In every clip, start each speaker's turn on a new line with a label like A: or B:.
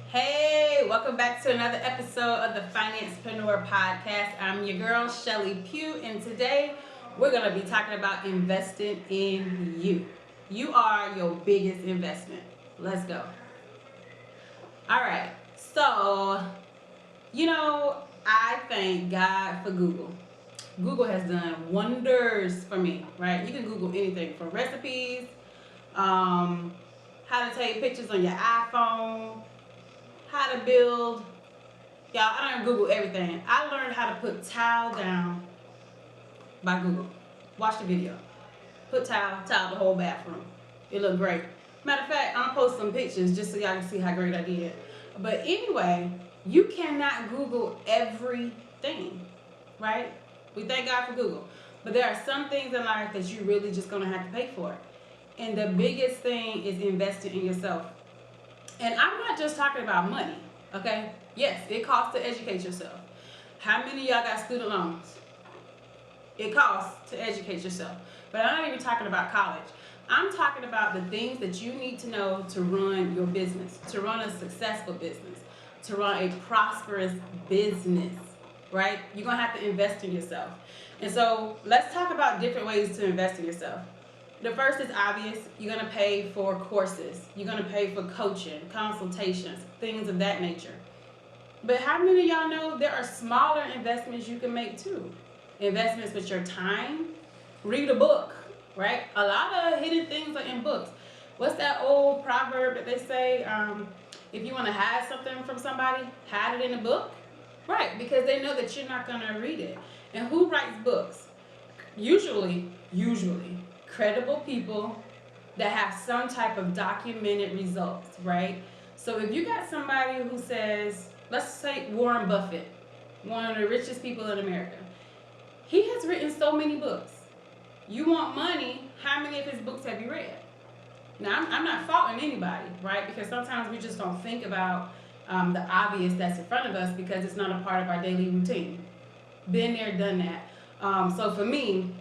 A: Hey, welcome back to another episode of the Financepreneur podcast. I'm your girl, Shelly Pugh, and today we're going to be talking about investing in you. You are your biggest investment. Let's go. All right, so, I thank God for Google. Google has done wonders for me, right? You can Google anything from recipes, how to take pictures on your iPhone, how to build. Y'all, I don't Google everything. I learned how to put tile down by Google. Watch the video. Put tile the whole bathroom. It looked great. Matter of fact, I'm gonna post some pictures just so y'all can see how great I did. But anyway, you cannot Google everything, right? We thank God for Google. But there are some things in life that you really just gonna have to pay for. And the biggest thing is investing in yourself. And I'm not just talking about money, okay? Yes, it costs to educate yourself. How many of y'all got student loans? It costs to educate yourself. But I'm not even talking about college. I'm talking about the things that you need to know to run your business, to run a successful business, to run a prosperous business, right? You're going to have to invest in yourself. And so let's talk about different ways to invest in yourself. The first is obvious. You're going to pay for courses. You're going to pay for coaching, consultations, things of that nature. But how many of y'all know there are smaller investments you can make too? Investments with your time. Read a book, right? A lot of hidden things are in books. What's that old proverb that they say? If you want to hide something from somebody, hide it in a book. Right, because they know that you're not going to read it. And who writes books? Usually, credible people that have some type of documented results, right? So if you got somebody who says, let's say Warren Buffett, one of the richest people in America, he has written so many books. You want money, how many of his books have you read? Now, I'm not faulting anybody, right? Because sometimes we just don't think about the obvious that's in front of us because it's not a part of our daily routine. Been there, done that. So for me,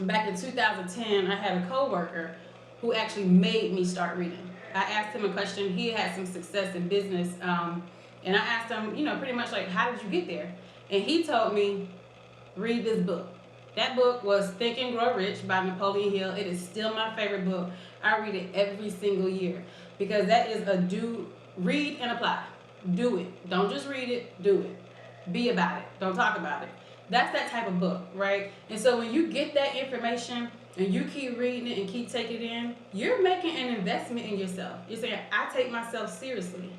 A: back in 2010, I had a coworker who actually made me start reading. I asked him a question. He had some success in business, and I asked him, pretty much like, how did you get there? And he told me, read this book. That book was Think and Grow Rich by Napoleon Hill. It is still my favorite book. I read it every single year because that is a read and apply. Do it. Don't just read it, do it. Be about it. Don't talk about it. That's that type of book, right? And so when you get that information and you keep reading it and keep taking it in, you're making an investment in yourself. You're saying, I take myself seriously.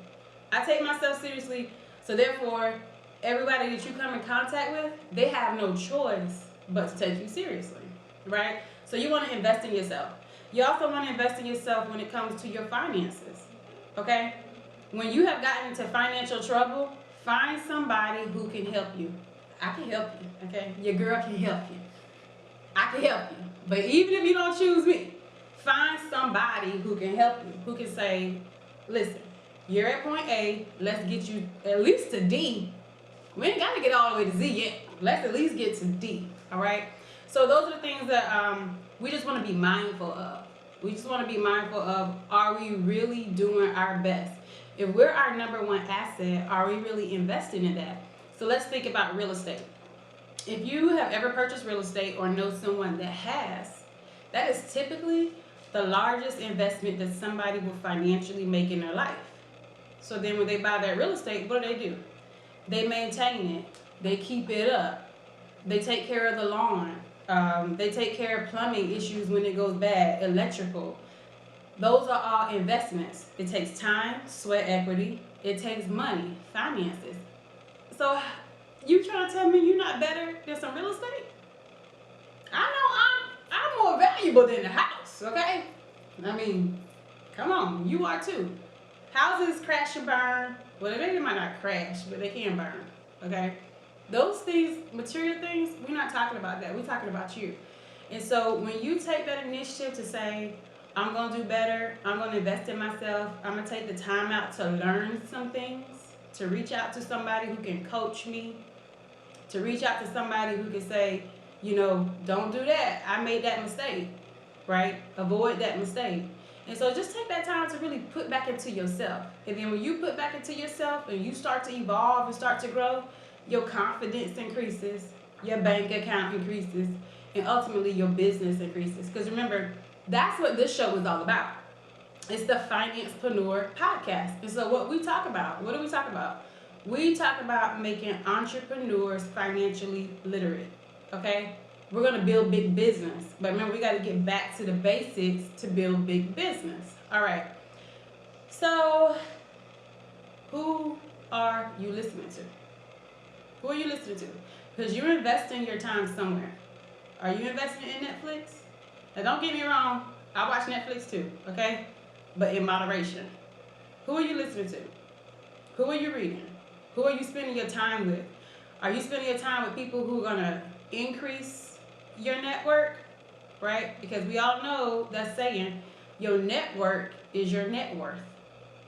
A: I take myself seriously, so therefore, everybody that you come in contact with, they have no choice but to take you seriously, right? So you want to invest in yourself. You also want to invest in yourself when it comes to your finances, okay? When you have gotten into financial trouble, find somebody who can help you. I can help you, okay? Your girl can help you. I can help you. But even if you don't choose me, find somebody who can help you, who can say, listen, you're at point A, let's get you at least to D. We ain't got to get all the way to Z yet. Let's at least get to D, all right? So those are the things that we just want to be mindful of. We just want to be mindful of, are we really doing our best? If we're our number one asset, are we really investing in that? So let's think about real estate. If you have ever purchased real estate or know someone that has, that is typically the largest investment that somebody will financially make in their life. So then when they buy that real estate, what do? They maintain it. They keep it up. They take care of the lawn. They take care of plumbing issues when it goes bad, electrical. Those are all investments. It takes time, sweat equity. It takes money, finances. So you trying to tell me you're not better than some real estate? I know I'm more valuable than the house, okay? I mean, come on, you are too. Houses crash and burn. Well, they might not crash, but they can burn, okay? Those things, material things, we're not talking about that. We're talking about you. And so when you take that initiative to say, I'm going to do better, I'm going to invest in myself, I'm going to take the time out to learn some things, to reach out to somebody who can coach me, to reach out to somebody who can say, don't do that. I made that mistake, right? Avoid that mistake. And so just take that time to really put back into yourself. And then when you put back into yourself and you start to evolve and start to grow, your confidence increases, your bank account increases, and ultimately your business increases. Because remember, that's what this show is all about. It's the Financepreneur podcast. And so what do we talk about? We talk about making entrepreneurs financially literate, okay? We're going to build big business. But remember, we got to get back to the basics to build big business. All right. So, who are you listening to? Who are you listening to? Because you're investing your time somewhere. Are you investing in Netflix? Now, don't get me wrong. I watch Netflix too, okay? But in moderation. Who are you listening to? Who are you reading? Who are you spending your time with? Are you spending your time with people who are going to increase your network? Right? Because we all know that saying, your network is your net worth.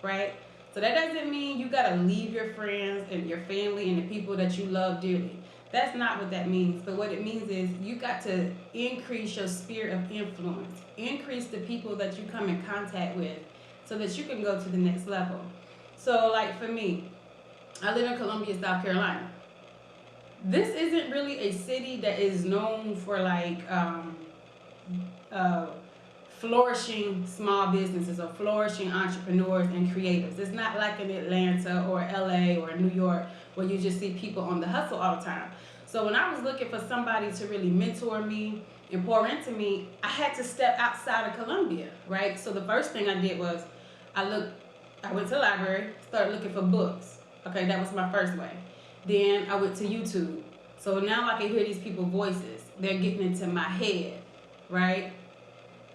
A: Right? So that doesn't mean you got to leave your friends and your family and the people that you love dearly. That's not what that means. But what it means is you got to increase your sphere of influence. Increase the people that you come in contact with so that you can go to the next level. So like for me, I live in Columbia, South Carolina. This isn't really a city that is known for like flourishing small businesses or flourishing entrepreneurs and creatives. It's not like in Atlanta or LA or New York where you just see people on the hustle all the time. So when I was looking for somebody to really mentor me and pour into me, I had to step outside of Columbia, right? So the first thing I did was I went to the library, started looking for books. Okay, that was my first way. Then I went to YouTube. So now I can hear these people's voices. They're getting into my head, right?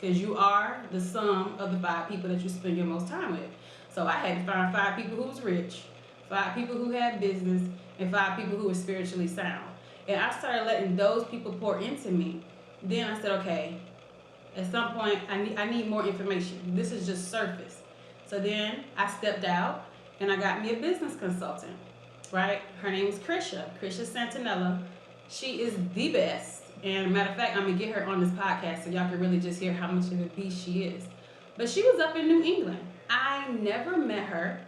A: Because you are the sum of the 5 people that you spend your most time with. So I had to find 5 people who was rich, 5 people who had business, and 5 people who were spiritually sound. And I started letting those people pour into me. Then I said, okay, at some point I need more information. This is just surface. So then I stepped out and I got me a business consultant, right? Her name is Krisha Santinella. She is the best. And matter of fact, I'm going to get her on this podcast so y'all can really just hear how much of a beast she is. But she was up in New England. I never met her,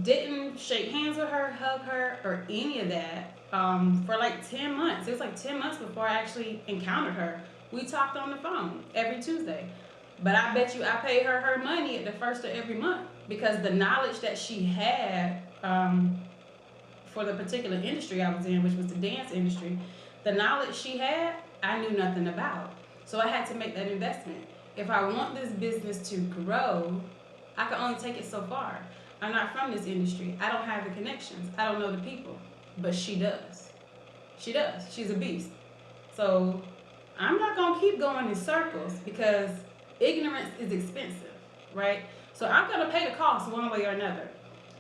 A: didn't shake hands with her, hug her, or any of that for like 10 months. It was like 10 months before I actually encountered her. We talked on the phone every Tuesday. But I bet you I paid her money at the first of every month because the knowledge that she had for the particular industry I was in, which was the dance industry, the knowledge she had, I knew nothing about. So I had to make that investment. If I want this business to grow, I can only take it so far. I'm not from this industry. I don't have the connections. I don't know the people. But she does. She does. She's a beast. So I'm not going to keep going in circles because ignorance is expensive, right? So I'm going to pay the cost one way or another.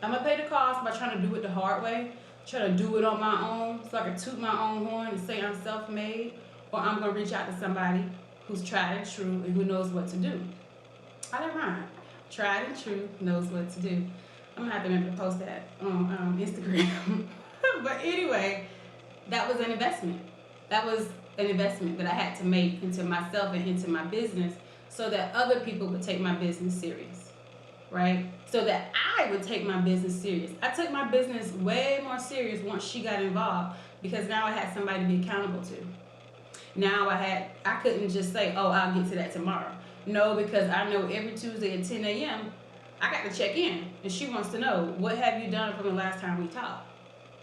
A: I'm going to pay the cost by trying to do it the hard way, try to do it on my own so I can toot my own horn and say I'm self-made, or I'm going to reach out to somebody who's tried and true and who knows what to do. I don't mind. Tried and true knows what to do. I'm going to have to remember to post that on Instagram. But anyway, that was an investment. That was an investment that I had to make into myself and into my business so that other people would take my business serious, right? So that I would take my business serious. I took my business way more serious once she got involved because now I had somebody to be accountable to. Now I couldn't just say, oh, I'll get to that tomorrow. No, because I know every Tuesday at 10 a.m., I got to check in. And she wants to know, what have you done from the last time we talked?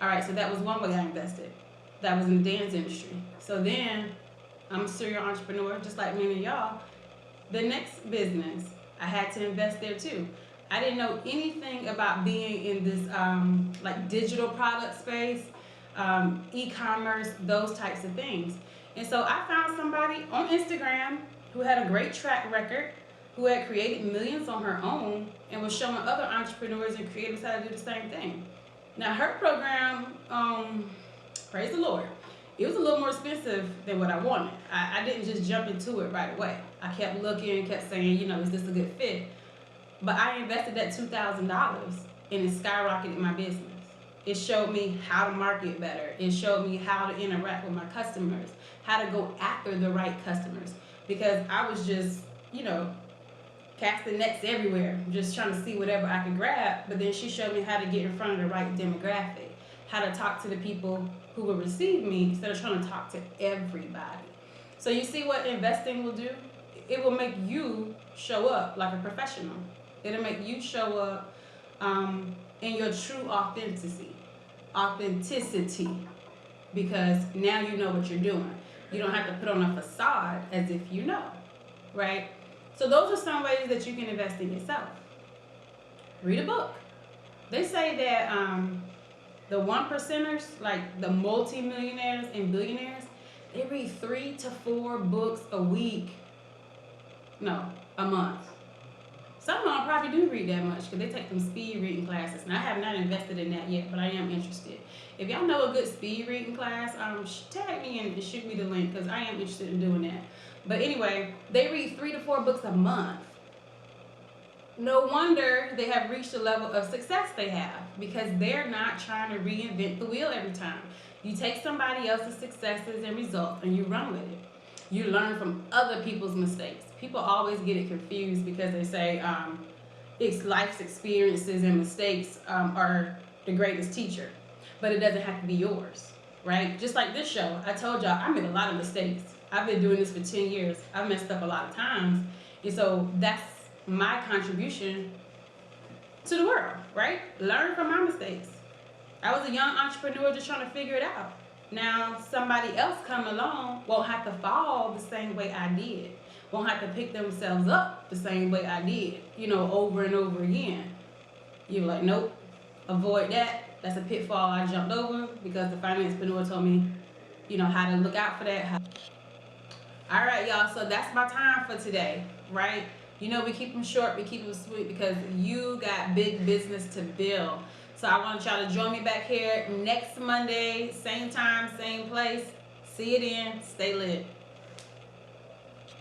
A: All right, so that was one way I invested. That was in the dance industry. So then, I'm a serial entrepreneur, just like many of y'all. The next business, I had to invest there too. I didn't know anything about being in this like digital product space, e-commerce, those types of things. And so I found somebody on Instagram who had a great track record, who had created millions on her own and was showing other entrepreneurs and creators how to do the same thing. Now her program, praise the Lord, it was a little more expensive than what I wanted. I didn't just jump into it right away. I kept looking, kept saying, is this a good fit? But I invested that $2,000 and it skyrocketed my business. It showed me how to market better. It showed me how to interact with my customers, how to go after the right customers. Because I was just, casting nets everywhere, just trying to see whatever I could grab. But then she showed me how to get in front of the right demographic, how to talk to the people who will receive me instead of trying to talk to everybody. So you see what investing will do? It will make you show up like a professional. It'll make you show up in your true authenticity, because now you know what you're doing. You don't have to put on a facade as if you know, right? So those are some ways that you can invest in yourself. Read a book. They say that the one percenters, like the multi-millionaires and billionaires, they read 3 to 4 books a week. No, a month. Some of them probably do read that much because they take them speed reading classes. And I have not invested in that yet, but I am interested. If y'all know a good speed reading class, tag me and shoot me the link because I am interested in doing that. But anyway, they read 3 to 4 books a month. No wonder they have reached the level of success they have, because they're not trying to reinvent the wheel every time. You take somebody else's successes and results and you run with it. You learn from other people's mistakes. People always get it confused because they say it's life's experiences and mistakes are the greatest teacher, but it doesn't have to be yours, right? Just like this show, I told y'all I made a lot of mistakes. I've been doing this for 10 years. I've messed up a lot of times, and so that's my contribution to the world, right? Learn from my mistakes. I was a young entrepreneur just trying to figure it out. Now somebody else come along won't have to fall the same way I did, won't have to pick themselves up the same way I did, over and over again. You're like, nope, avoid that. That's a pitfall I jumped over because the Financepreneur told me, how to look out for that. All right, y'all, so that's my time for today, right? We keep them short, we keep them sweet because you got big business to build. So I want y'all to join me back here next Monday, same time, same place. See you then. Stay lit.